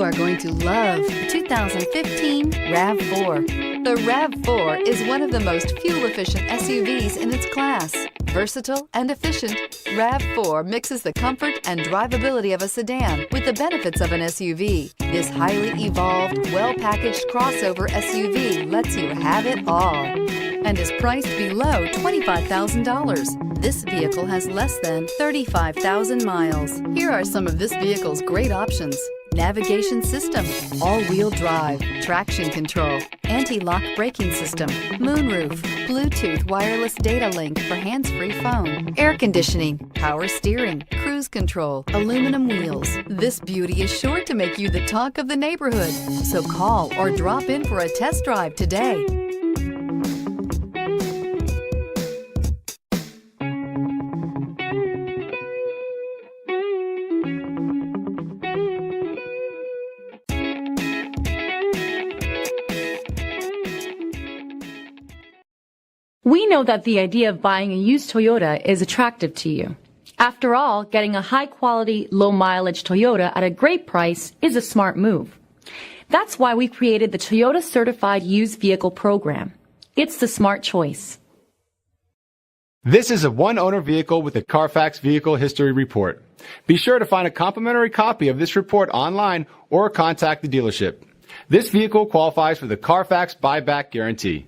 You are going to love the 2015 RAV4. The RAV4 is one of the most fuel-efficient SUVs in its class. Versatile and efficient, RAV4 mixes the comfort and drivability of a sedan with the benefits of an SUV. This highly evolved, well-packaged crossover SUV lets you have it all and is priced below $25,000. This vehicle has less than 35,000 miles. Here are some of this vehicle's great options: navigation system, all-wheel drive, traction control, anti-lock braking system, moonroof, Bluetooth wireless data link for hands-free phone, air conditioning, power steering, cruise control, aluminum wheels. This beauty is sure to make you the talk of the neighborhood. So call or drop in for a test drive today. We know that the idea of buying a used Toyota is attractive to you. After all, getting a high-quality, low-mileage Toyota at a great price is a smart move. That's why we created the Toyota Certified Used Vehicle Program. It's the smart choice. This is a one-owner vehicle with a Carfax Vehicle History Report. Be sure to find a complimentary copy of this report online or contact the dealership. This vehicle qualifies for the Carfax Buyback Guarantee.